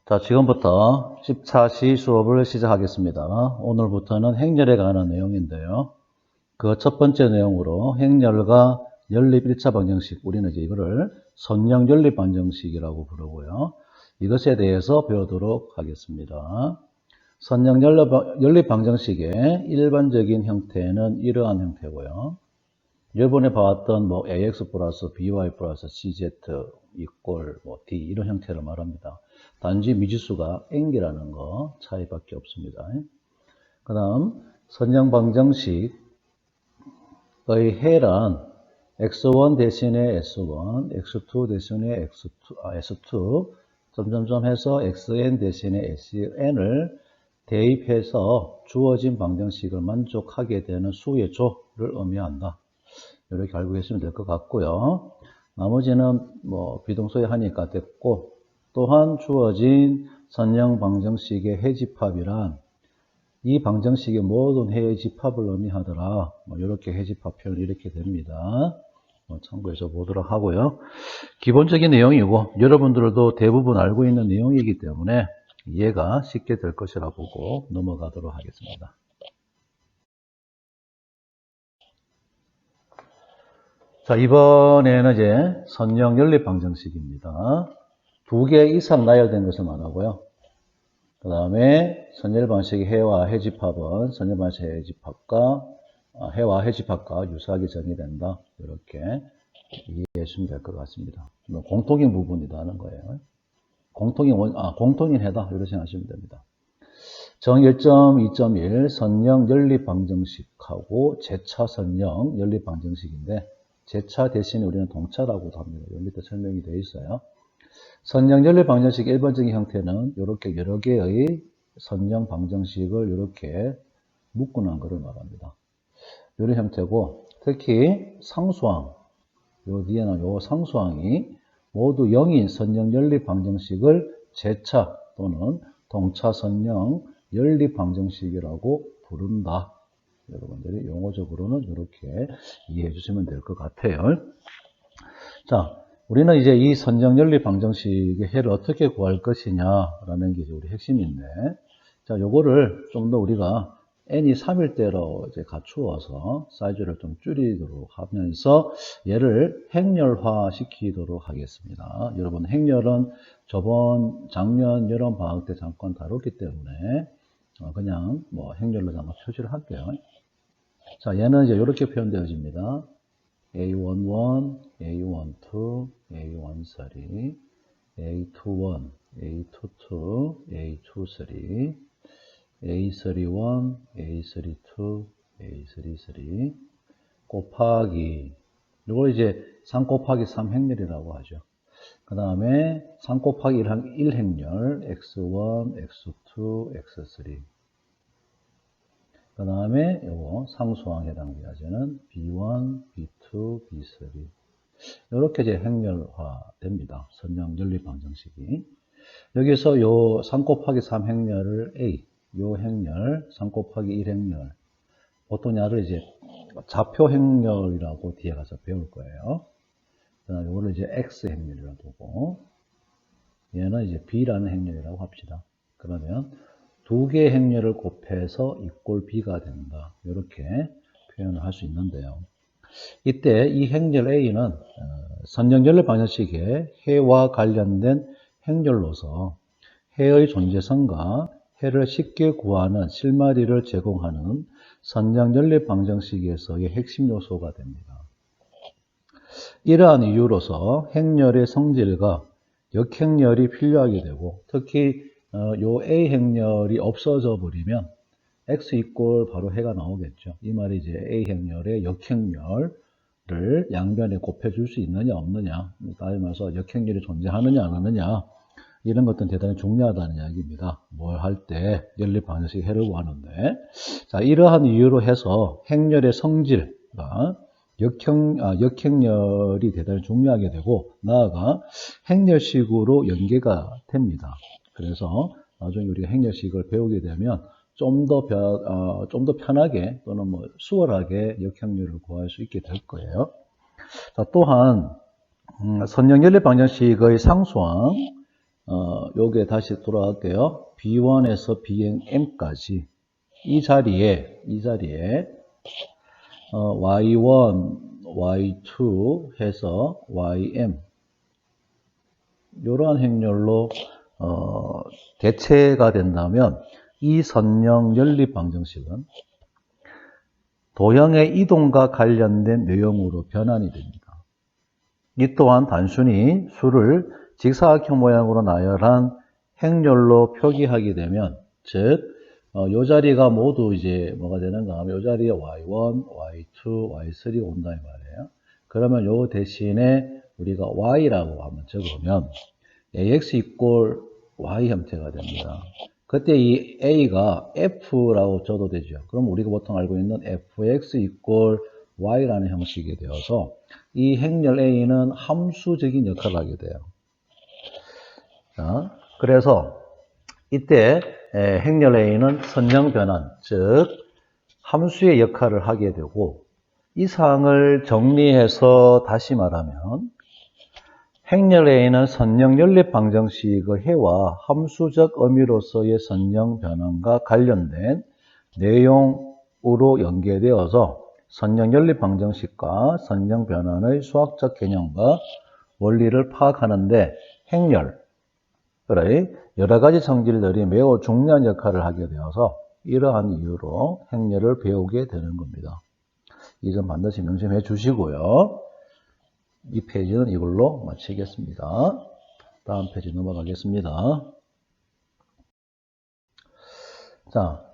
자, 지금부터 14시 수업을 시작하겠습니다. 오늘부터는 행렬에 관한 내용인데요. 그 첫 번째 내용으로 행렬과 연립 1차 방정식, 우리는 이제 이거를 선형 연립 방정식이라고 부르고요. 이것에 대해서 배우도록 하겠습니다. 선형 연립 방정식의 일반적인 형태는 이러한 형태고요. 이번에 봐왔던 ax 플러스 by 플러스 cz 이꼴 d 이런 형태를 말합니다. 단지 미지수가 n이라는 거 차이밖에 없습니다. 그 다음 선형 방정식의 해란 x1 대신에 s1, x2 대신에 s2 점점점 해서 xn 대신에 sn을 대입해서 주어진 방정식을 만족하게 되는 수의 조를 의미한다. 이렇게 알고 계시면 될 것 같고요. 나머지는 비동소에 하니까 됐고, 또한 주어진 선형 방정식의 해집합이란 이 방정식의 모든 해집합을 의미하더라. 이렇게 해집합 표현이 이렇게 됩니다. 참고해서 보도록 하고요. 기본적인 내용이고 여러분들도 대부분 알고 있는 내용이기 때문에 이해가 쉽게 될 것이라 보고 넘어가도록 하겠습니다. 자, 이번에는 이제 선형 연립 방정식입니다. 2개 이상 나열된 것을 말하고요. 그 다음에 선열 방식의 해와 해집합은 선열 방식의 해와 해집합과 유사하게 정의된다. 이렇게 이해해 주시면 될 것 같습니다. 공통인 부분이다 하는 거예요. 공통인 해다. 이렇게 생각하시면 됩니다. 정 1.2.1 선형 연립 방정식하고 재차 선형 연립 방정식인데 재차 대신에 우리는 동차라고도 합니다. 여기 밑에 설명이 되어 있어요. 선형 연립 방정식의 일반적인 형태는 이렇게 여러 개의 선형 방정식을 이렇게 묶어놓은 것을 말합니다. 이런 형태고, 특히 상수항, 요 뒤에는 요 상수항이 모두 0인 선형 연립 방정식을 재차 또는 동차 선형 연립 방정식이라고 부른다. 여러분들이 용어적으로는 이렇게 이해해 주시면 될 것 같아요. 자, 우리는 이제 이 선형 연립 방정식의 해를 어떻게 구할 것이냐라는 게 우리 핵심인데, 자, 요거를 좀 더 우리가 n이 3일 대로 이제 갖추어서 사이즈를 좀 줄이도록 하면서 얘를 행렬화 시키도록 하겠습니다. 여러분, 행렬은 작년 여름 방학 때 잠깐 다뤘기 때문에 그냥 행렬로 잠깐 표시를 할게요. 자, 얘는 이제 이렇게 표현되어집니다. A11, A12, A13, A21, A22, A23, A31, A32, A33 곱하기 이걸 이제 3 곱하기 3 행렬이라고 하죠. 그 다음에 3 곱하기 1 행렬 X1, X2, X3 그 다음에 요거 상수항에 해당되는 B1, B2, B3 이렇게 이제 행렬화 됩니다. 선형 연립 방정식이. 여기서 요 3 곱하기 3 행렬을 A, 요 행렬 3 곱하기 1 행렬 보통 얘를 이제 좌표 행렬이라고 뒤에 가서 배울 거예요. 그 다음에 요거를 이제 X 행렬이라고 보고 얘는 이제 B라는 행렬이라고 합시다. 그러면 2개의 행렬을 곱해서 이꼴 B가 된다. 이렇게 표현을 할 수 있는데요. 이때 이 행렬 A는 선형 연립 방정식의 해와 관련된 행렬로서 해의 존재성과 해를 쉽게 구하는 실마리를 제공하는 선형 연립 방정식에서의 핵심 요소가 됩니다. 이러한 이유로서 행렬의 성질과 역행렬이 필요하게 되고 특히 요 A 행렬이 없어져 버리면 X 이꼴 바로 해가 나오겠죠. 이 말이 이제 A 행렬의 역행렬을 양변에 곱해줄 수 있느냐 없느냐, 다시 말해서 역행렬이 존재하느냐 안 하느냐 이런 것들은 대단히 중요하다는 이야기입니다. 뭘 할 때 연립 방정식 해를 구하는데, 자, 이러한 이유로 해서 행렬의 성질과 역행렬이 대단히 중요하게 되고 나아가 행렬식으로 연계가 됩니다. 그래서 나중에 우리가 행렬식을 배우게 되면 좀 더 편하게 또는 수월하게 역행렬을 구할 수 있게 될 거예요. 자, 또한 선형 연립 방정식의 상수항 요게 다시 돌아갈게요. B1에서 BM까지 이 자리에 Y1, Y2 해서 YM 이러한 행렬로 대체가 된다면 이 선형 연립 방정식은 도형의 이동과 관련된 내용으로 변환이 됩니다. 이 또한 단순히 수를 직사각형 모양으로 나열한 행렬로 표기하게 되면, 즉, 요 자리가 모두 이제 뭐가 되는가 하면 요 자리에 Y1, Y2, Y3가 온다 이 말이에요. 그러면 요 대신에 우리가 Y라고 한번 적으면 AX 이꼴 Y 형태가 됩니다. 그때 이 A가 F라고 줘도 되죠. 그럼 우리가 보통 알고 있는 FX 이꼴 Y라는 형식이 되어서 이 행렬 A는 함수적인 역할을 하게 돼요. 자, 그래서 이때 행렬 A는 선형 변환, 즉 함수의 역할을 하게 되고, 이 사항을 정리해서 다시 말하면 행렬 A는 선형 연립 방정식의 해와 함수적 의미로서의 선형 변환과 관련된 내용으로 연계되어서 선형 연립 방정식과 선형 변환의 수학적 개념과 원리를 파악하는데 행렬의 여러 가지 성질들이 매우 중요한 역할을 하게 되어서 이러한 이유로 행렬을 배우게 되는 겁니다. 이 점 반드시 명심해 주시고요. 이 페이지는 이걸로 마치겠습니다. 다음 페이지 넘어가겠습니다. 자,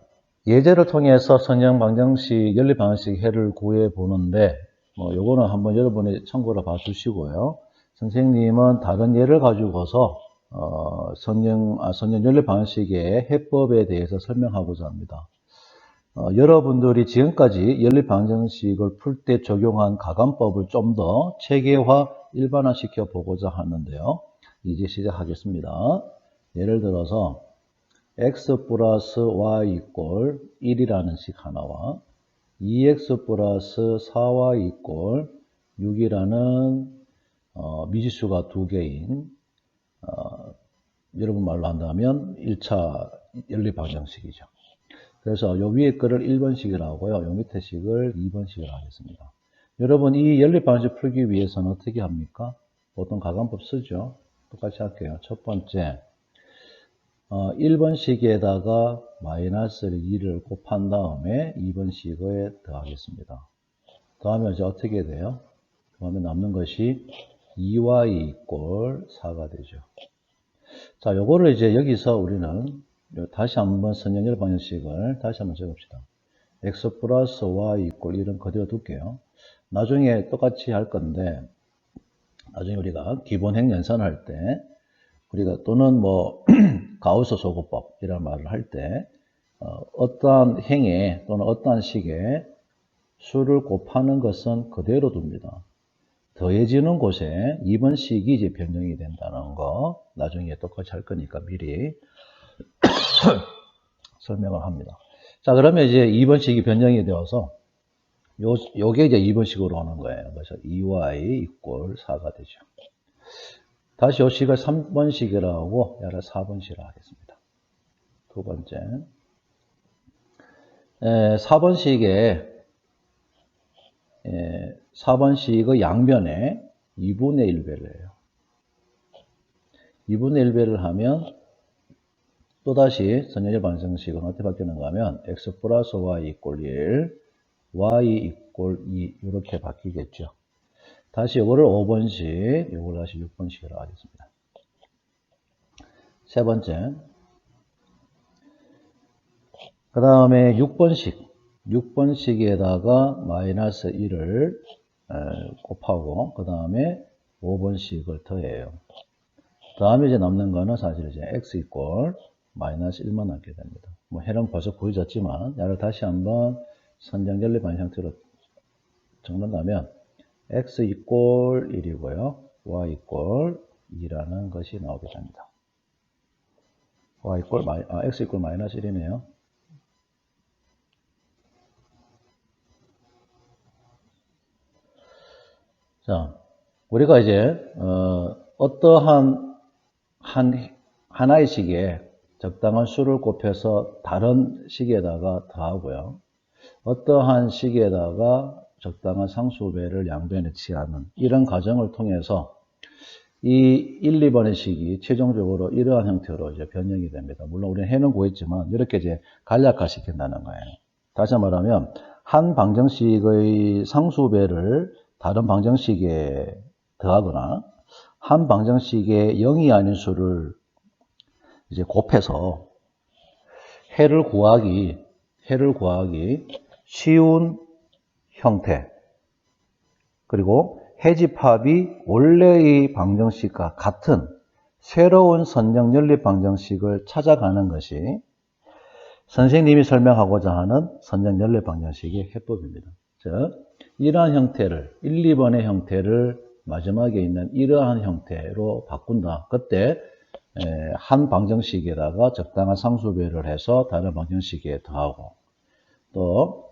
예제를 통해서 선형 방정식, 연립 방정식 해를 구해 보는데, 요거는 한번 여러분이 참고로 봐 주시고요. 선생님은 다른 예를 가지고서 선형 연립 방정식의 해법에 대해서 설명하고자 합니다. 여러분들이 지금까지 연립 방정식을 풀 때 적용한 가감법을 좀 더 체계화, 일반화시켜 보고자 하는데요. 이제 시작하겠습니다. 예를 들어서 x 플러스 y 이꼴 1이라는 식 하나와 2x 플러스 4y 이꼴 6이라는 미지수가 두 개인 여러분 말로 한다면 1차 연립 방정식이죠. 그래서 요 위에 거를 1번식이라고 하고요. 요 밑에 식을 2번식이라고 하겠습니다. 여러분 이 연립 방정식 풀기 위해서는 어떻게 합니까? 보통 가감법 쓰죠. 똑같이 할게요. 첫 번째 1번식에다가 마이너스 2를 곱한 다음에 2번식에 더하겠습니다. 더하면 이제 어떻게 돼요? 그러면 남는 것이 2y 이꼴 4가 되죠. 자, 요거를 이제 여기서 우리는 다시 한번 선형 연립 방정식을 다시 한번 적읍시다. x 플러스 y 이꼴 1은 그대로 둘게요. 나중에 똑같이 할 건데, 나중에 우리가 기본 행 연산할 때, 우리가 또는 가우스 소구법이라는 말을 할 때, 어떠한 행에 또는 어떠한 식에 수를 곱하는 것은 그대로 둡니다. 더해지는 곳에 2번 식이 이제 변경이 된다는 거, 나중에 똑같이 할 거니까 미리 설명을 합니다. 자, 그러면 이제 2번식이 변경이 되어서 요게 이제 2번식으로 오는 거예요. 그래서 2y 이꼴 4가 되죠. 다시 요 식을 3번식이라고 하고 얘를 4번식이라고 하겠습니다. 두 번째 4번식의 양변에 2분의 1배를 해요. 2분의 1배를 하면 또다시 선형의 방정식은 어떻게 바뀌는가 하면 x 플러스 y 이꼴 1, y 이꼴 2 이렇게 바뀌겠죠. 다시 이거를 5번식, 이걸 다시 6번식으로 하겠습니다. 세 번째, 그 다음에 6번식에다가 마이너스 1을 곱하고 그 다음에 5번식을 더해요. 다음에 이제 남는 거는 사실 이제 x 이꼴 마이너스 1만 남게 됩니다. 해는 벌써 보여졌지만 얘를 다시 한번 선형 연립한 형태로 적는다면 x 이꼴 1이고요. y 이꼴 2라는 것이 나오게 됩니다. x 이꼴 마이너스 1이네요. 자, 우리가 이제 어떠한 하나의 시계에 적당한 수를 곱해서 다른 시계에다가 더하고요. 어떠한 시계에다가 적당한 상수배를 양변에 취하는 이런 과정을 통해서 이 1, 2번의 식이 최종적으로 이러한 형태로 이제 변형이 됩니다. 물론 우리는 해는 구했지만 이렇게 이제 간략화 시킨다는 거예요. 다시 말하면 한 방정식의 상수배를 다른 방정식에 더하거나 한 방정식에 0이 아닌 수를 이제 곱해서 해를 구하기 쉬운 형태, 그리고 해집합이 원래의 방정식과 같은 새로운 선형 연립 방정식을 찾아가는 것이 선생님이 설명하고자 하는 선형 연립 방정식의 해법입니다. 즉, 이러한 형태를 1, 2번의 형태를 마지막에 있는 이러한 형태로 바꾼다. 그때 한 방정식에다가 적당한 상수배를 해서 다른 방정식에 더하고 또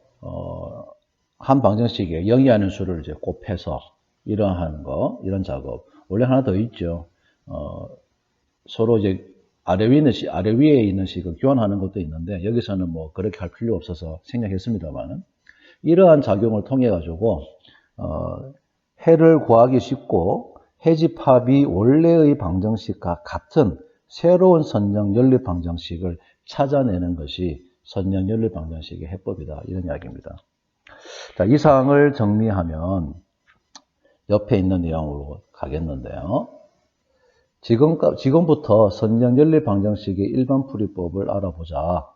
한 방정식에 0이 아닌 수를 이제 곱해서 이러한 거, 이런 작업. 원래 하나 더 있죠. 서로 이제 아래 위에 있는 식을 교환하는 것도 있는데 여기서는 뭐 그렇게 할 필요 없어서 생략했습니다만은 이러한 작용을 통해 가지고 해를 구하기 쉽고 해집합이 원래의 방정식과 같은 새로운 선형 연립 방정식을 찾아내는 것이 선형 연립 방정식의 해법이다. 이런 이야기입니다. 자, 이 사항을 정리하면 옆에 있는 내용으로 가겠는데요. 지금부터 선형 연립 방정식의 일반 풀이법을 알아보자.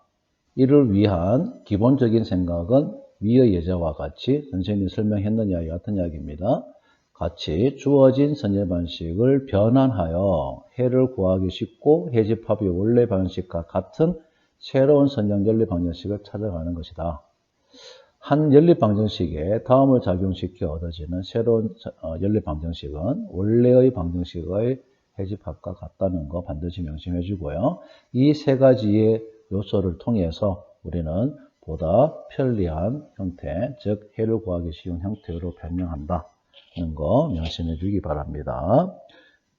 이를 위한 기본적인 생각은 위의 예제와 같이 선생님이 설명했는 이야기 같은 이야기입니다. 같이 주어진 선열 방식을 변환하여 해를 구하기 쉽고 해집합이 원래 방식과 같은 새로운 선형 연립 방정식을 찾아가는 것이다. 한 연립 방정식에 다음을 작용시켜 얻어지는 새로운 연립 방정식은 원래의 방정식의 해집합과 같다는 거 반드시 명심해 주고요. 이 세 가지의 요소를 통해서 우리는 보다 편리한 형태, 즉 해를 구하기 쉬운 형태로 변형한다는 거 명심해 주기 바랍니다.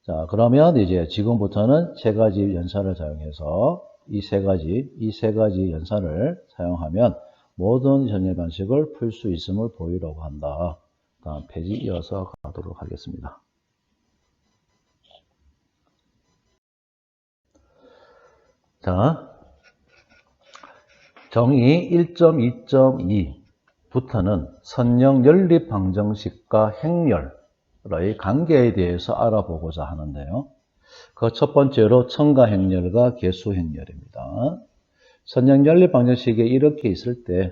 자, 그러면 이제 지금부터는 세 가지 연산을 사용해서 이 세 가지 연산을 사용하면 모든 선열 방식을 풀 수 있음을 보이려고 한다. 다음 페이지 이어서 가도록 하겠습니다. 자, 정의 1.2.2부터는 선형 연립 방정식과 행렬의 관계에 대해서 알아보고자 하는데요. 그 첫 번째로 첨가 행렬과 개수 행렬입니다. 선형 연립 방정식에 이렇게 있을 때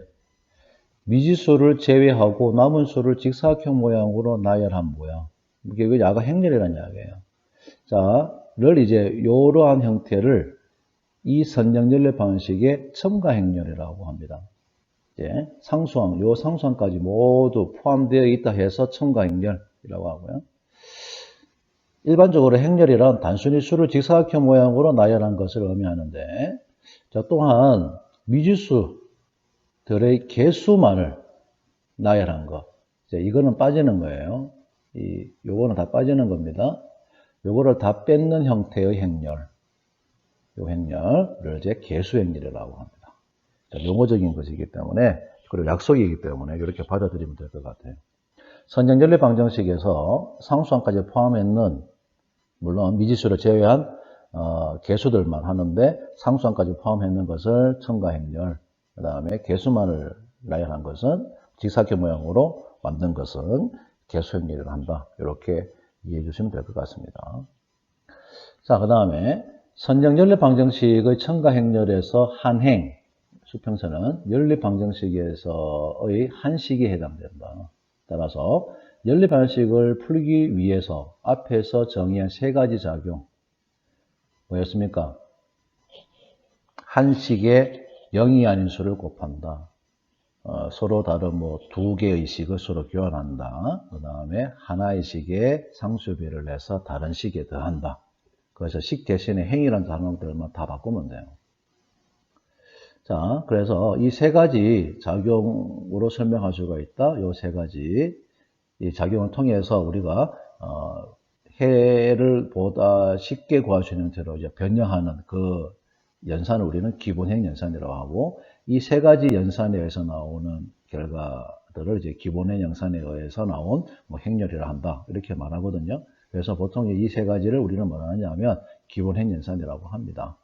미지수를 제외하고 남은 수를 직사각형 모양으로 나열한 모양. 이게 야가 행렬이라는 이야기예요. 자, 이제 이러한 형태를 이 선형 연립 방식의 첨가 행렬이라고 합니다. 이제 상수항까지 모두 포함되어 있다 해서 첨가 행렬이라고 하고요. 일반적으로 행렬이란 단순히 수를 직사각형 모양으로 나열한 것을 의미하는데, 자, 또한 미지수들의 개수만을 나열한 것. 이제 이거는 빠지는 거예요. 요거는 다 빠지는 겁니다. 요거를 다 뺏는 형태의 행렬. 요 행렬을 이제 개수 행렬이라고 합니다. 자, 용어적인 것이기 때문에, 그리고 약속이기 때문에 이렇게 받아들이면 될 것 같아요. 선형 연립 방정식에서 상수항까지 포함했는, 물론 미지수를 제외한 개수들만 하는데 상수항까지 포함했는 것을 첨가 행렬, 그 다음에 개수만을 나열한 것은 직사각형 모양으로 만든 것은 개수 행렬을 한다. 이렇게 이해해 주시면 될 것 같습니다. 자, 그 다음에 선형 연립 방정식의 첨가 행렬에서 한행, 수평선은 연립 방정식에서의 한식에 해당된다. 따라서 연립 방정식을 풀기 위해서 앞에서 정의한 세 가지 작용 뭐였습니까? 한식에 0이 아닌 수를 곱한다. 서로 다른 두 개의 식을 서로 교환한다. 그 다음에 하나의 식에 상수배를 내서 다른 식에 더한다. 그래서 식 대신에 행이라는 단어들만 다 바꾸면 돼요. 자, 그래서 이 세 가지 작용으로 설명할 수가 있다. 이 세 가지 이 작용을 통해서 우리가 해를 보다 쉽게 구할 수 있는 형태로 이제 변형하는 그 연산을 우리는 기본행 연산이라고 하고, 이 세 가지 연산에 의해서 나오는 결과들을 이제 기본행 연산에 의해서 나온 뭐 행렬이라 한다, 이렇게 말하거든요. 그래서 보통 이 세 가지를 우리는 뭐라 하냐면 기본행 연산이라고 합니다.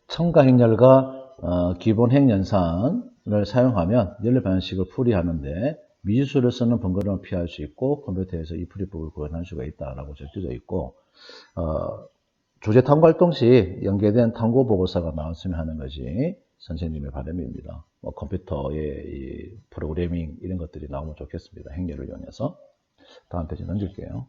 첨가 행렬과 기본행 연산을 사용하면 연립 방정식을 풀이하는데 미지수를 쓰는 번거로움을 피할 수 있고 컴퓨터에서 이 풀이법을 구현할 수가 있다라고 적혀져 있고, 주제 탐구 활동 시 연계된 탐구 보고서가 나왔으면 하는 것이 선생님의 바람입니다. 뭐 컴퓨터의 이 프로그래밍 이런 것들이 나오면 좋겠습니다. 행렬을 이용해서. 다음 페이지 넘길게요.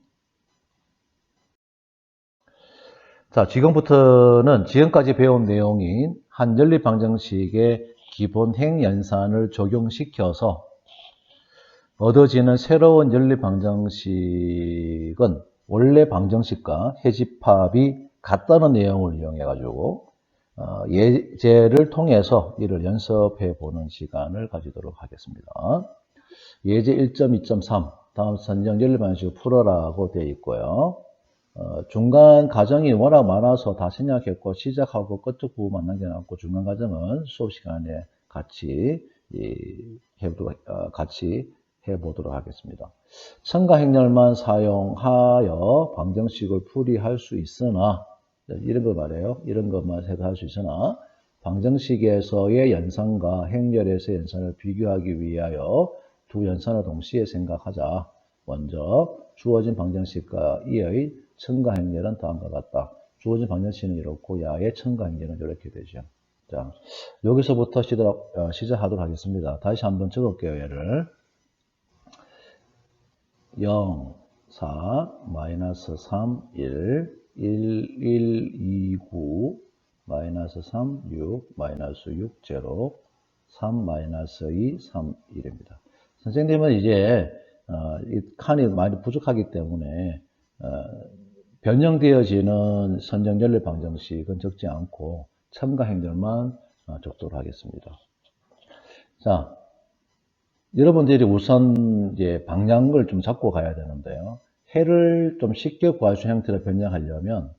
자, 지금부터는 지금까지 배운 내용인 한 연립 방정식의 기본 행 연산을 적용시켜서 얻어지는 새로운 연립 방정식은 원래 방정식과 해집합이 같다는 내용을 이용해 가지고 예제를 통해서 이를 연습해 보는 시간을 가지도록 하겠습니다. 예제 1.2.3 다음 선정 연립 방정식을 풀어라고 되어 있고요. 중간 과정이 워낙 많아서 다 생략했고 시작하고 끝쪽 부분만 남겨놨고 중간 과정은 수업 시간에 같이 해보도록 하겠습니다. 첨가 행렬만 사용하여 방정식을 풀이할 수 있으나, 이런 거 말해요. 이런 것만 해도 할 수 있으나 방정식에서의 연산과 행렬에서의 연산을 비교하기 위하여 두 연산을 동시에 생각하자. 먼저 주어진 방정식과 이의 첨가 행렬은 다음과 같다. 주어진 방정식은 이렇고 야의 첨가 행렬은 이렇게 되죠. 자, 여기서부터 시작하도록 하겠습니다. 다시 한번 적을게요. 얘를 0, 4, 마이너스 3, 1, 1, 1, 2, 9, 마이너스 3, 6, 마이너스 6, 0, 3, 마이너스 2, 3, 1입니다. 선생님은 이제 이 칸이 많이 부족하기 때문에 변형되어지는 선정 연립 방정식은 적지 않고 첨가 행렬만 적도록 하겠습니다. 자, 여러분들이 우선 이제 방향을 좀 잡고 가야 되는데요. 해를 좀 쉽게 구할 수 있는 형태로 변형하려면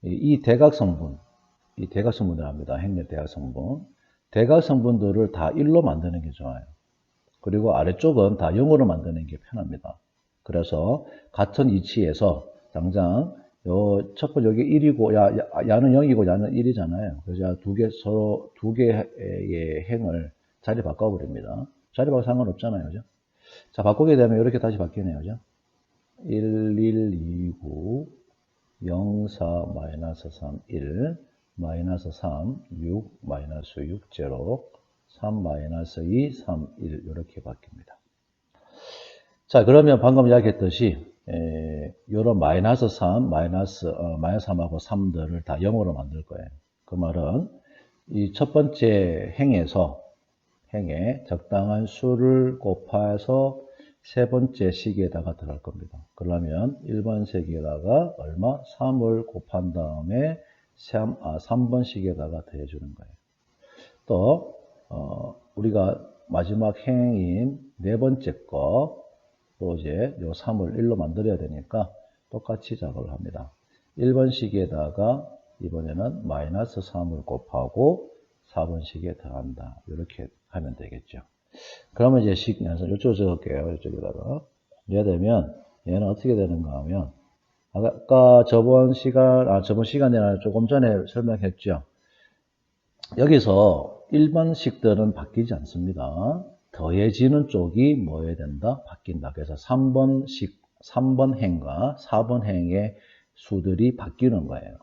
이 대각성분들 합니다. 행렬 대각성분. 대각성분들을 다 1로 만드는 게 좋아요. 그리고 아래쪽은 다 0으로 만드는 게 편합니다. 그래서 같은 위치에서 당장 첫 번째 여기 1이고 야는 0이고 야는 1이잖아요. 그래서 서로 두 개의 행을 자리 바꿔버립니다. 자리 바꿔 상관없잖아요. 그죠? 자, 바꾸게 되면 이렇게 다시 바뀌네요. 그죠? 1, 1, 2, 9, 0, 4, 마이너스 3, 1, 마이너스 3, 6, 마이너스 6, 0, 3, 마이너스 2, 3, 1 이렇게 바뀝니다. 자, 그러면 방금 이야기했듯이 요런 마이너스 3, 마이너스 3하고 3들을 다 0으로 만들 거예요. 그 말은 이 첫 번째 행에 적당한 수를 곱해서 세 번째 식에다가 들어갈 겁니다. 그러면 1번 식에다가 얼마? 3을 곱한 다음에 3번 식에다가 더해주는 거예요. 또 우리가 마지막 행인 네 번째 거 또 이제 요 3을 1로 만들어야 되니까 똑같이 작업을 합니다. 1번 식에다가 이번에는 마이너스 3을 곱하고 4번 식에 더한다. 이렇게 하면 되겠죠. 그러면 이제 식 연산 이쪽으로 적을게요. 이쪽에다가. 이래 되면 얘는 어떻게 되는가 하면 아까 저번 시간에 조금 전에 설명했죠. 여기서 1번식들은 바뀌지 않습니다. 더해지는 쪽이 뭐 해야 된다? 바뀐다. 그래서 3번 행과 4번 행의 수들이 바뀌는 거예요.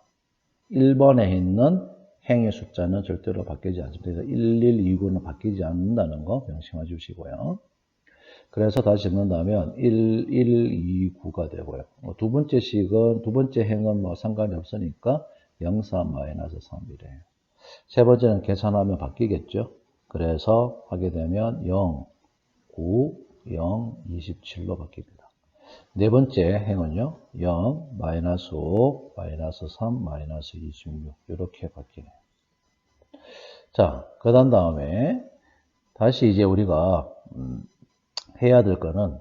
1번에 있는 행의 숫자는 절대로 바뀌지 않습니다. 그래서 1, 1, 2, 9는 바뀌지 않는다는 거 명심해 주시고요. 그래서 다시 적는다면 1, 1, 2, 9가 되고요. 두 번째 행은 뭐 상관이 없으니까 0, 4, 마이너스 3이래요. 세 번째는 계산하면 바뀌겠죠. 그래서 하게 되면 0, 9, 0, 27로 바뀝니다. 네 번째 행은요. 0, 마이너스 5, 마이너스 3, 마이너스 26 이렇게 바뀌네요. 자, 그 다음에 다시 이제 우리가 해야 될 거는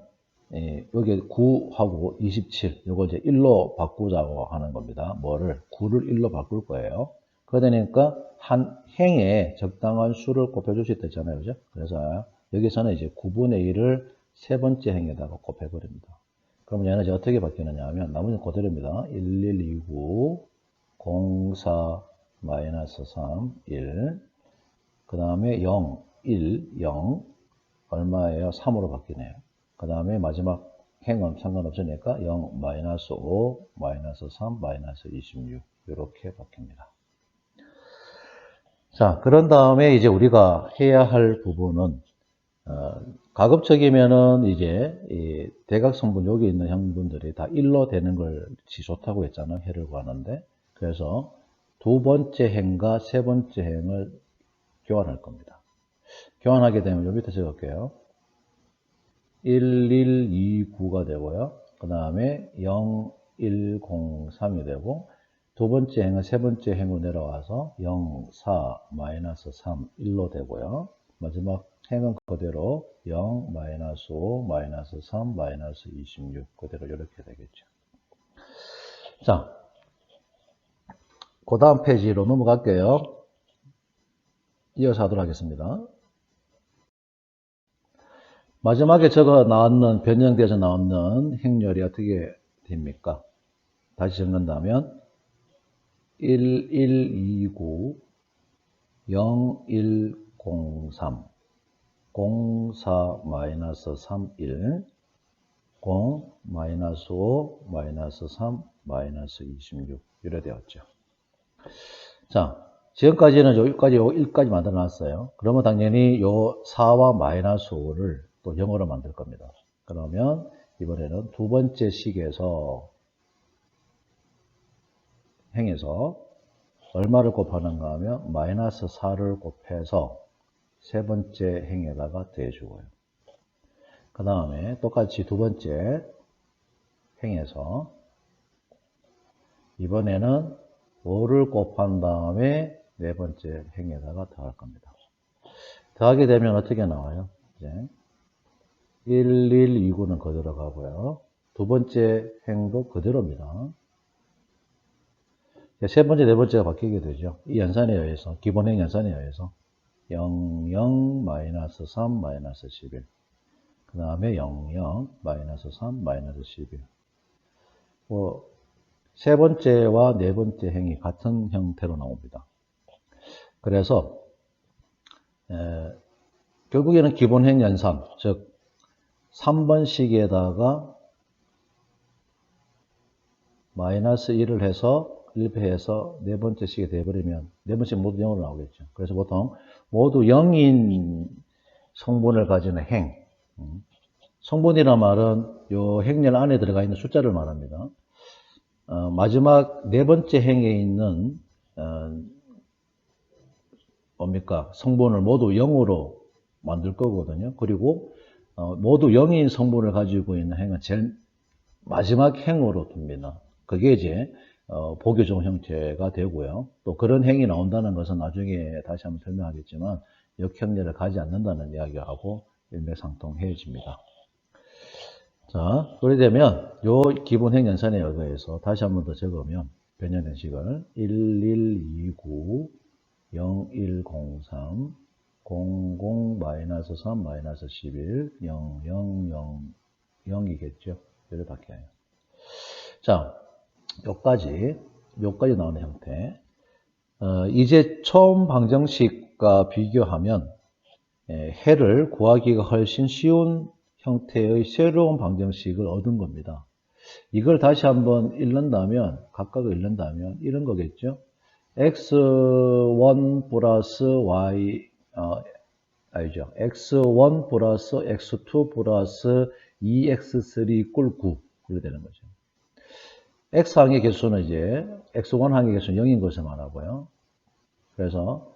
여기 9하고 27, 요거 이제 1로 바꾸자고 하는 겁니다. 뭐를? 9를 1로 바꿀 거예요. 그러니까 한 행에 적당한 수를 곱해줄 수 있다잖아요. 그죠? 그래서 여기서는 이제 9분의 1을 세 번째 행에다가 곱해버립니다. 그럼 얘는 이제 어떻게 바뀌느냐 하면, 나머지는 그대로입니다. 1129, 04, 마이너스 3, 1. 그 다음에 0, 1, 0. 얼마예요? 3으로 바뀌네요. 그 다음에 마지막 행은 상관없으니까 0, 마이너스 5, 마이너스 3, 마이너스 26. 이렇게 바뀝니다. 자, 그런 다음에 이제 우리가 해야 할 부분은, 가급적이면은 이제 이 대각성분 여기 있는 형분들이 다 1로 되는 걸지 좋다고 했잖아요. 해를 구하는데. 그래서 두 번째 행과 세 번째 행을 교환할 겁니다. 교환하게 되면 요 밑에 적을게요. 1129가 되고요. 그 다음에 0103이 되고, 두 번째 행은 세 번째 행으로 내려와서 04, 마이너스 3, 1로 되고요. 마지막 행은 그대로 0, 마이너스 5, 마이너스 3, 마이너스 26 그대로 이렇게 되겠죠. 자, 그 다음 페이지로 넘어갈게요. 이어서 하도록 하겠습니다. 마지막에 적어 나왔는, 변형돼서 나왔는 행렬이 어떻게 됩니까? 다시 적는다면 1129, 0103, 04, 마이너스 31, 0, 마이너스 5, 마이너스 3, 마이너스 26 이래 되었죠. 자, 지금까지는 여기까지 요 1까지 만들어 놨어요. 그러면 당연히 요 4와 마이너스 5를 또 0으로 만들 겁니다. 그러면 이번에는 두 번째 식에서 행에서 얼마를 곱하는가 하면 마이너스 4를 곱해서 세 번째 행에다가 더해주고요. 그 다음에 똑같이 두 번째 행에서 이번에는 5를 곱한 다음에 네 번째 행에다가 더할 겁니다. 더하게 되면 어떻게 나와요? 이제 1129는 그대로 가고요. 두 번째 행도 그대로입니다. 세 번째, 네 번째가 바뀌게 되죠. 이 연산에 의해서, 기본행 연산에 의해서 00, 마이너스 3, 마이너스 11. 그 다음에 00, 마이너스 3, 마이너스 11. 세 번째와 네 번째 행이 같은 형태로 나옵니다. 그래서 결국에는 기본행 연산, 즉 3번식에다가 마이너스 1을 해서 1배해서 네 번째 식에 돼버리면 네 번째 모두 0으로 나오겠죠. 그래서 보통 모두 0인 성분을 가지는 행. 성분이란 말은 요 행렬 안에 들어가 있는 숫자를 말합니다. 마지막 네 번째 행에 있는 뭡니까? 성분을 모두 0으로 만들 거거든요. 그리고 모두 0인 성분을 가지고 있는 행은 제일 마지막 행으로 둡니다. 그게 이제 보교종 형태가 되고요. 또 그런 행이 나온다는 것은 나중에 다시 한번 설명하겠지만 역형렬을 가지 않는다는 이야기하고 일맥상통해집니다. 자, 그렇게 되면 요 기본행 연산에 의해서 다시 한번 더 적으면 변형된 식을 1129, 0103, 00, 마이너스 3, 마이너스 11, 0000 0이겠죠. 이렇게 바뀌어요. 자, 요까지 나오는 형태. 이제 처음 방정식과 비교하면 해를 구하기가 훨씬 쉬운 형태의 새로운 방정식을 얻은 겁니다. 이걸 다시 한번 읽는다면, 각각을 읽는다면 이런 거겠죠. x1 플러스 y, 아니죠. x1 플러스 x2 플러스 2x3 꿀 9. 이렇게 되는 거죠. x항의 개수는 이제 x1 항의 개수는 0인 것을 말하고요. 그래서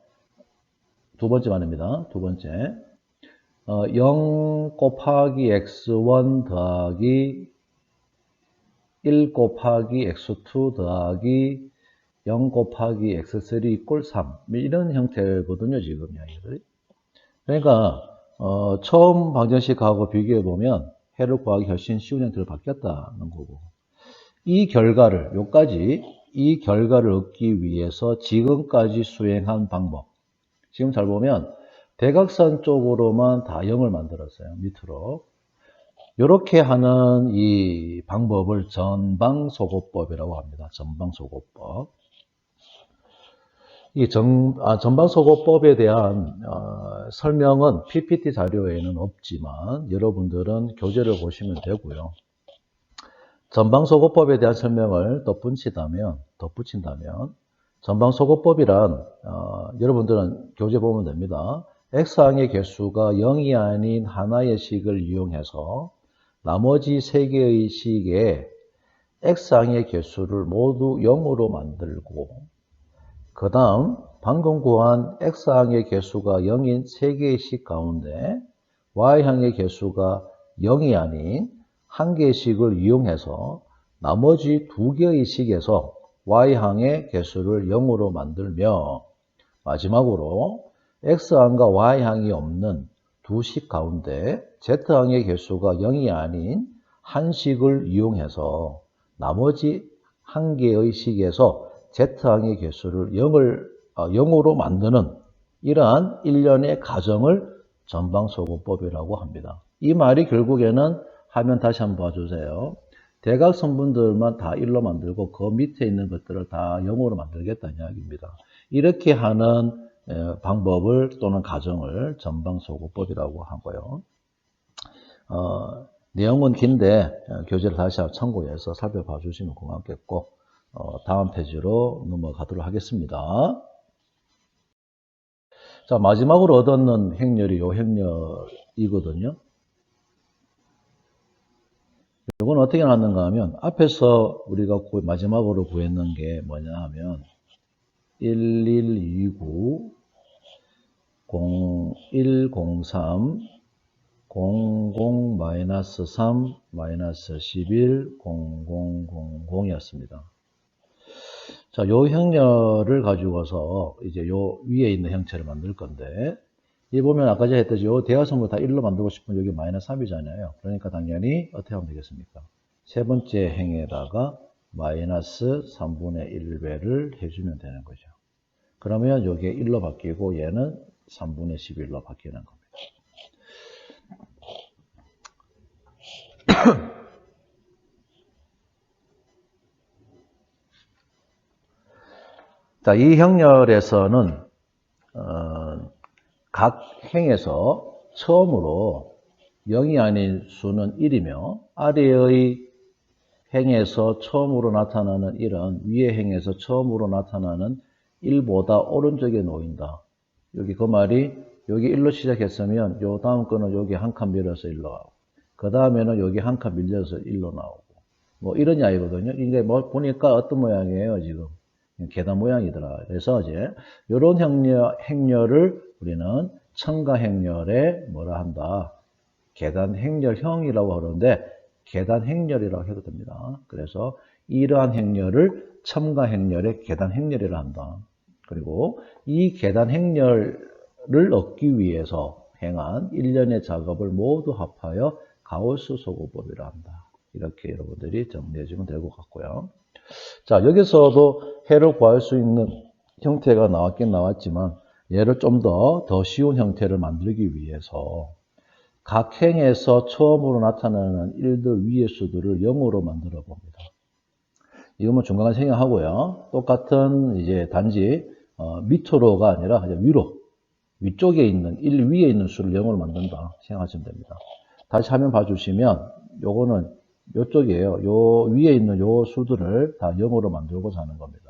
두 번째 말입니다. 두 번째 0 곱하기 x1 더하기 1 곱하기 x2 더하기 0 곱하기 x3 꼴 3 이런 형태거든요. 지금 이야기들이. 그러니까 처음 방정식하고 비교해 보면 해를 구하기 훨씬 쉬운 형태로 바뀌었다는 거고, 이 결과를 이 결과를 얻기 위해서 지금까지 수행한 방법, 지금 잘 보면 대각선 쪽으로만 다 0을 만들었어요. 밑으로. 이렇게 하는 이 방법을 전방소거법이라고 합니다. 전방소거법. 이 전방소거법에 대한 설명은 PPT 자료에는 없지만 여러분들은 교재를 보시면 되고요. 전방소거법에 대한 설명을 덧붙인다면 전방소거법이란 여러분들은 교재 보면 됩니다. X항의 개수가 0이 아닌 하나의 식을 이용해서 나머지 3개의 식에 X항의 개수를 모두 0으로 만들고, 그 다음 방금 구한 X항의 개수가 0인 3개의 식 가운데 Y항의 개수가 0이 아닌 1개의 식을 이용해서 나머지 2개의 식에서 Y항의 개수를 0으로 만들며, 마지막으로 X항과 Y항이 없는 두 식 가운데 Z항의 개수가 0이 아닌 한 식을 이용해서 나머지 1개의 식에서 Z항의 개수를 0으로 만드는 이러한 일련의 과정을 전방소거법이라고 합니다. 이 말이 결국에는 화면 다시 한번 봐주세요. 대각선분들만 다 1로 만들고 그 밑에 있는 것들을 다 0으로 만들겠다는 이야기입니다. 이렇게 하는 방법을 또는 과정을 전방소거법이라고 하고요. 내용은 긴데 교재를 다시 한번 참고해서 살펴봐 주시면 고맙겠고, 다음 페이지로 넘어가도록 하겠습니다. 자, 마지막으로 얻었는 행렬이 요 행렬이거든요. 이건 어떻게 나왔는가 하면, 앞에서 우리가 마지막으로 구했는 게 뭐냐 하면 1129 0103 00-3 -11 0000이었습니다. 자, 요 행렬을 가지고서 이제 요 위에 있는 형체를 만들 건데, 이 보면 아까 제가 했듯이 요 대각선을 다 1로 만들고 싶으면 여기 -3이잖아요. 그러니까 당연히 어떻게 하면 되겠습니까? 세 번째 행에다가 -3분의 1배를 해주면 되는 거죠. 그러면 여기에 1로 바뀌고 얘는 3분의 11로 바뀌는 겁니다. 자, 이 형렬에서는 각 행에서 처음으로 0이 아닌 수는 1이며, 아래의 행에서 처음으로 나타나는 1은 위의 행에서 처음으로 나타나는 1보다 오른쪽에 놓인다. 여기 그 말이, 여기 1로 시작했으면 요 다음 거는 여기 한 칸 밀어서 1로 가고, 그 다음에는 여기 한 칸 밀려서 1로 나오고, 뭐 이런 이야기거든요. 이게 뭐 보니까 어떤 모양이에요, 지금. 계단 모양이더라. 그래서 이제 이런 행렬을 우리는 첨가 행렬에 뭐라 한다? 계단 행렬형이라고 하는데 계단 행렬이라고 해도 됩니다. 그래서 이러한 행렬을 첨가 행렬의 계단 행렬이라 한다. 그리고 이 계단 행렬을 얻기 위해서 행한 일련의 작업을 모두 합하여 가우스 소거법이라 한다. 이렇게 여러분들이 정리해 주면 될 것 같고요. 자, 여기서도 해를 구할 수 있는 형태가 나왔긴 나왔지만, 얘를 좀 더 쉬운 형태를 만들기 위해서 각 행에서 처음으로 나타나는 일들 위의 수들을 0으로 만들어 봅니다. 이거는 중간에 생략하고요. 똑같은 이제 단지 밑으로가 아니라 위로, 위쪽에 있는 1 위에 있는 수를 0으로 만든다 생각하시면 됩니다. 다시 화면 봐주시면 요거는 요쪽이에요. 요 위에 있는 요 수들을 다 0으로 만들고자 하는 겁니다.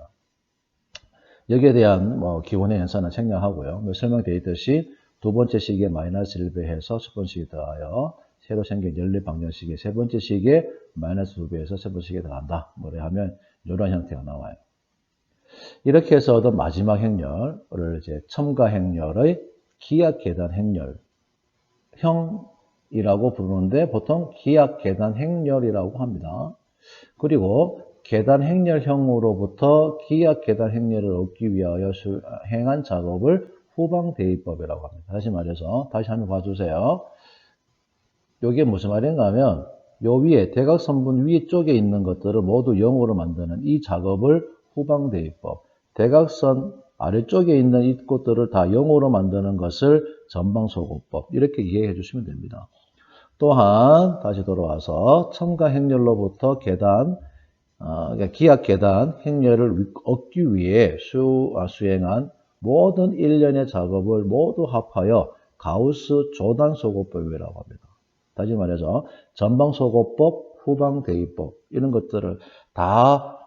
여기에 대한 기본의 연산은 생략하고요. 설명되어 있듯이 두 번째 식에 -1배 해서 첫 번째 식에 들어가요. 새로 생긴 연립 방정식의 세 번째 식에 -2배에서 세 번째 식에 들어간다. 뭐래 하면 이런 형태가 나와요. 이렇게 해서 얻은 마지막 행렬을 이제 첨가 행렬의 기약 계단 행렬형이라고 부르는데 보통 기약 계단 행렬이라고 합니다. 그리고 계단 행렬형으로부터 기약 계단 행렬을 얻기 위하여 행한 작업을 후방 대입법이라고 합니다. 다시 말해서 다시 한번 봐주세요. 요게 무슨 말인가 하면 요 위에 대각선분 위쪽에 있는 것들을 모두 0으로 만드는 이 작업을 후방대입법, 대각선 아래쪽에 있는 이 것들을 다 0으로 만드는 것을 전방소거법, 이렇게 이해해 주시면 됩니다. 또한 다시 돌아와서 첨가 행렬로부터 계단, 그러니까 기압 계단 행렬을 얻기 위해 수행한 모든 일련의 작업을 모두 합하여 가우스 조단소거법이라고 합니다. 다시 말해서 전방소거법, 후방대입법 이런 것들을 다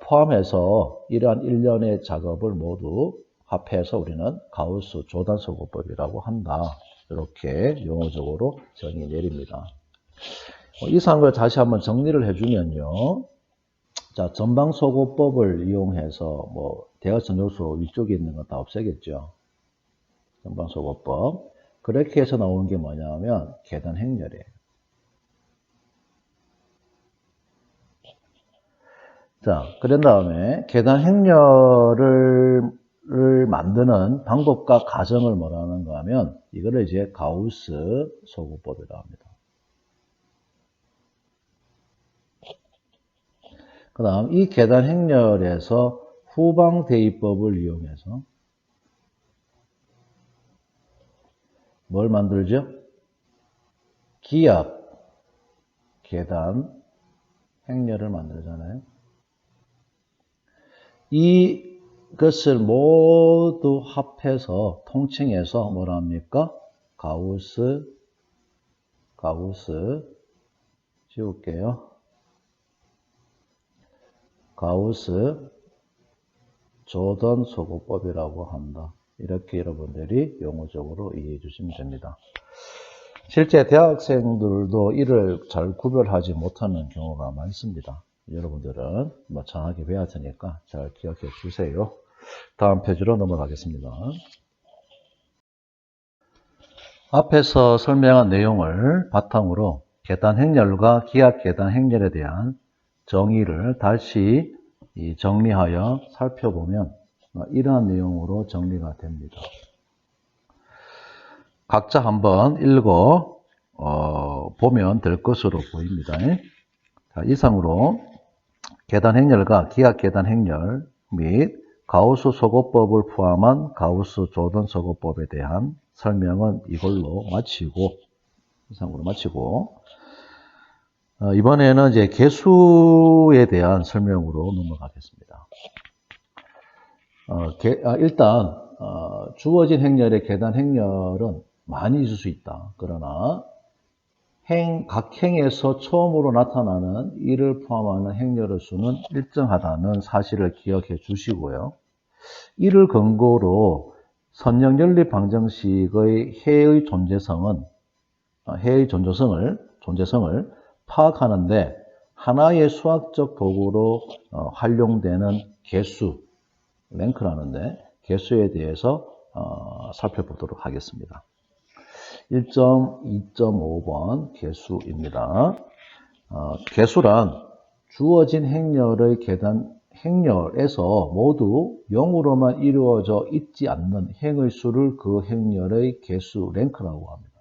포함해서 이러한 일련의 작업을 모두 합해서 우리는 가우스 조단소거법이라고 한다. 이렇게 용어적으로 정의 내립니다. 이상한 걸 다시 한번 정리를 해주면요. 자, 전방소거법을 이용해서 대각선 요소 위쪽에 있는 건 다 없애겠죠. 전방소거법. 그렇게 해서 나오는 게 뭐냐면 계단 행렬이에요. 자, 그런 다음에 계단 행렬을 만드는 방법과 과정을 뭐라는가 하면 이거를 이제 가우스 소거법이라고 합니다. 그 다음 이 계단 행렬에서 후방 대입법을 이용해서 뭘 만들죠? 기압 계단 행렬을 만들잖아요. 이것을 모두 합해서 통칭해서 뭐라 합니까? 가우스 지울게요. 가우스 조던 소거법이라고 한다. 이렇게 여러분들이 용어적으로 이해해 주시면 됩니다. 실제 대학생들도 이를 잘 구별하지 못하는 경우가 많습니다. 여러분들은 정확히 배워야 되니까 잘 기억해 주세요. 다음 페이지로 넘어가겠습니다. 앞에서 설명한 내용을 바탕으로 계단 행렬과 기압 계단 행렬에 대한 정의를 다시 정리하여 살펴보면 이러한 내용으로 정리가 됩니다. 각자 한번 읽어 보면 될 것으로 보입니다. 자, 이상으로 계단 행렬과 기압 계단 행렬 및 가우스 소거법을 포함한 가우스 조던 소거법에 대한 설명은 이걸로 마치고 이상으로 마치고 이번에는 이제 개수에 대한 설명으로 넘어가겠습니다. 일단 주어진 행렬의 계단 행렬은 많이 있을 수 있다. 그러나 각 행에서 처음으로 나타나는 이를 포함하는 행렬의 수는 일정하다는 사실을 기억해 주시고요. 이를 근거로 선형 연립 방정식의 해의 존재성을 파악하는데 하나의 수학적 도구로 활용되는 개수, 랭크라는데 개수에 대해서 살펴보도록 하겠습니다. 1.2.5번 개수입니다. 개수란 주어진 행렬의 계단 행렬에서 모두 0으로만 이루어져 있지 않는 행의 수를 그 행렬의 개수 랭크라고 합니다.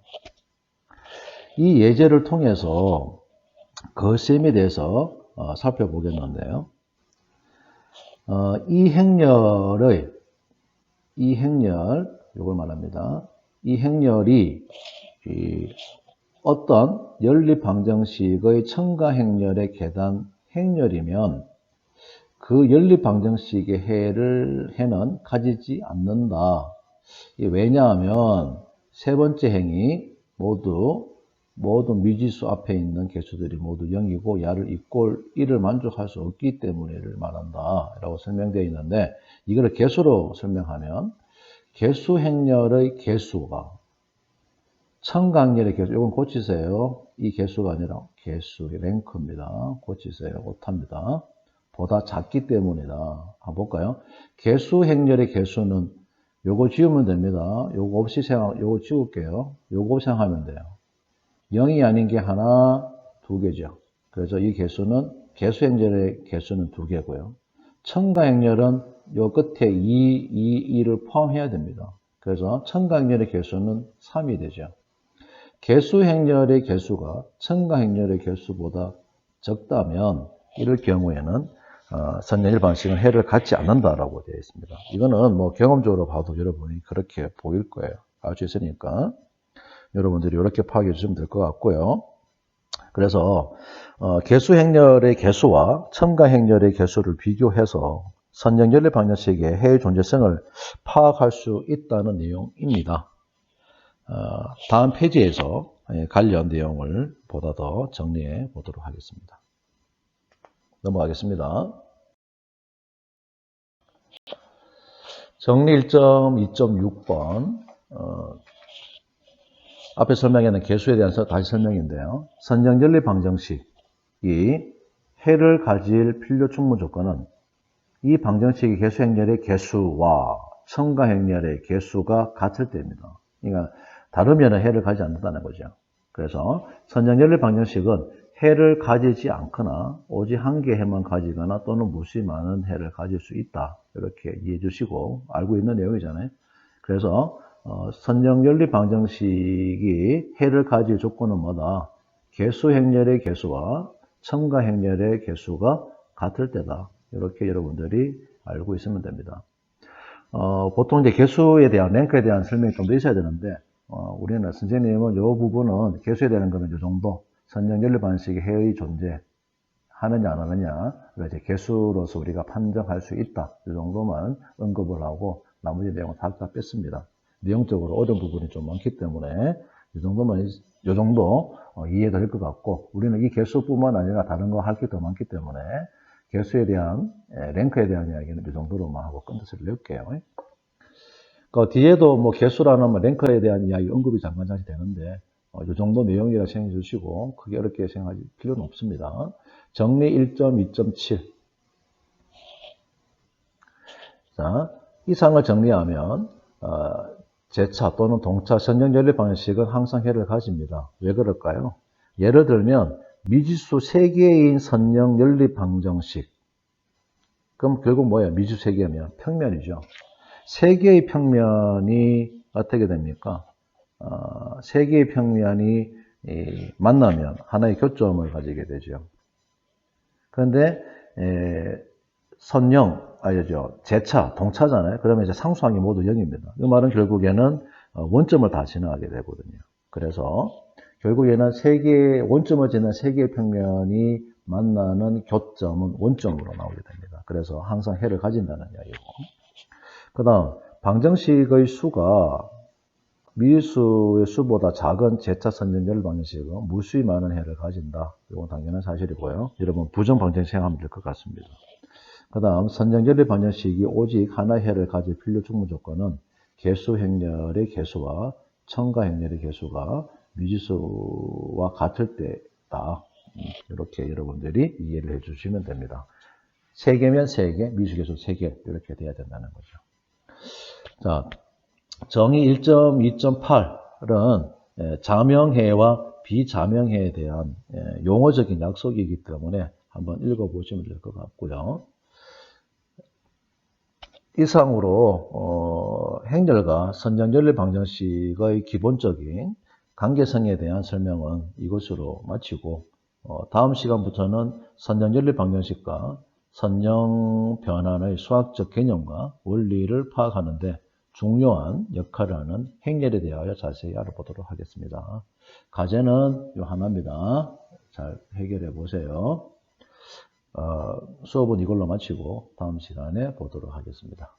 이 예제를 통해서 거셈에 대해서 살펴보겠는데요. 이 행렬, 이걸 말합니다. 이 행렬이 어떤 연립 방정식의 첨가 행렬의 계단 행렬이면 그 연립 방정식의 해는 가지지 않는다. 왜냐하면 세 번째 행이 모든 미지수 앞에 있는 개수들이 모두 0이고 야를 이꼴 1을 만족할 수 없기 때문에를 말한다 라고 설명되어 있는데 이거를 개수로 설명하면 개수 행렬의 개수가 첨가행렬의 개수, 이건 고치세요. 이 개수가 아니라 개수 랭크입니다. 고치세요. 오타입니다. 보다 작기 때문이다. 한번 볼까요? 개수 행렬의 개수는 요거 지우면 됩니다. 요거 없이 요거 지울게요. 요거 생각하면 돼요. 0이 아닌 게 하나, 두 개죠. 그래서 이 개수는 개수 행렬의 개수는 두 개고요. 첨가 행렬은 요 끝에 2를 포함해야 됩니다. 그래서 첨가 행렬의 개수는 3이 되죠. 개수행렬의 개수가 첨가행렬의 개수보다 적다면 이럴 경우에는 선정열 방식은 해를 갖지 않는다라고 되어 있습니다. 이거는 뭐 경험적으로 봐도 여러분이 그렇게 보일 거예요. 알 수 있으니까 여러분들이 이렇게 파악해 주시면 될 것 같고요. 그래서 개수행렬의 개수와 첨가행렬의 개수를 비교해서 선정연립 방정식의 해의 존재성을 파악할 수 있다는 내용입니다. 다음 페이지에서 관련 내용을 보다 더 정리해 보도록 하겠습니다. 넘어가겠습니다. 정리 1.2.6번 앞에 설명에는 개수에 대한 다시 설명인데요. 선정연립 방정식이 해를 가질 필요 충분 조건은 이 방정식의 개수행렬의 개수와 첨가행렬의 개수가 같을 때입니다. 그러니까 다르면 해를 가지지 않는다는 거죠. 그래서 선정연립 방정식은 해를 가지지 않거나 오직 한 개 해만 가지거나 또는 무수히 많은 해를 가질 수 있다. 이렇게 이해해 주시고 알고 있는 내용이잖아요. 그래서 선정연립 방정식이 해를 가질 조건은 뭐다? 개수행렬의 개수와 첨가행렬의 개수가 같을 때다. 이렇게 여러분들이 알고 있으면 됩니다. 보통 이제 개수에 대한, 랭크에 대한 설명이 좀 더 있어야 되는데, 우리는 선생님은 이 부분은 개수에 대한 거는 이 정도, 선정연립 방식의 해의 존재, 하느냐 안 하느냐, 이제 개수로서 우리가 판정할 수 있다. 이 정도만 언급을 하고, 나머지 내용은 다 뺐습니다. 내용적으로 어려운 부분이 좀 많기 때문에, 이 정도만, 이 정도 이해가 될 것 같고, 우리는 이 개수뿐만 아니라 다른 거 할 게 더 많기 때문에, 개수에 대한, 랭크에 대한 이야기는 이 정도로만 하고 끝내서 넣을게요. 그 뒤에도 뭐 개수라는 뭐 랭크에 대한 이야기 언급이 잠깐 되는데, 이 정도 내용이라 생각해 주시고, 크게 어렵게 생각할 필요는 없습니다. 정리 1.2.7. 자, 이상을 정리하면, 제차 또는 동차 선정연립 방식은 항상 해를 가집니다. 왜 그럴까요? 예를 들면, 미지수 3개인 선정연립 방정식. 그럼 결국 뭐예요? 미지수 3개면 평면이죠. 3개의 평면이 어떻게 됩니까? 3개의 평면이 만나면 하나의 교점을 가지게 되죠. 그런데 선영, 아니죠. 제차, 동차잖아요. 그러면 이제 상수항이 모두 0입니다. 이 말은 결국에는 원점을 다 지나가게 되거든요. 그래서 결국에는 원점을 지난 3개의 평면이 만나는 교점은 원점으로 나오게 됩니다. 그래서 항상 해를 가진다는 이야기고. 그 다음, 방정식의 수가 미지수의 수보다 작은 제차 선정연립 방정식은 무수히 많은 해를 가진다. 이건 당연한 사실이고요. 여러분, 부정 방정식 생각하면 될 것 같습니다. 그 다음, 선정연립 방정식이 오직 하나의 해를 가질 필요 충분 조건은 개수행렬의 개수와 첨가행렬의 개수가 미지수와 같을 때다. 이렇게 여러분들이 이해를 해 주시면 됩니다. 3개면 3개, 미지수개수 3개 이렇게 돼야 된다는 거죠. 자, 정의 1.2.8은 자명해와 비자명해에 대한 용어적인 약속이기 때문에 한번 읽어보시면 될 것 같고요. 이상으로 행렬과 선정연립 방정식의 기본적인 관계성에 대한 설명은 이것으로 마치고 다음 시간부터는 선정연립 방정식과 선정 변환의 수학적 개념과 원리를 파악하는 데 중요한 역할을 하는 행렬에 대하여 자세히 알아보도록 하겠습니다. 과제는 이 하나입니다. 잘 해결해 보세요. 수업은 이걸로 마치고 다음 시간에 보도록 하겠습니다.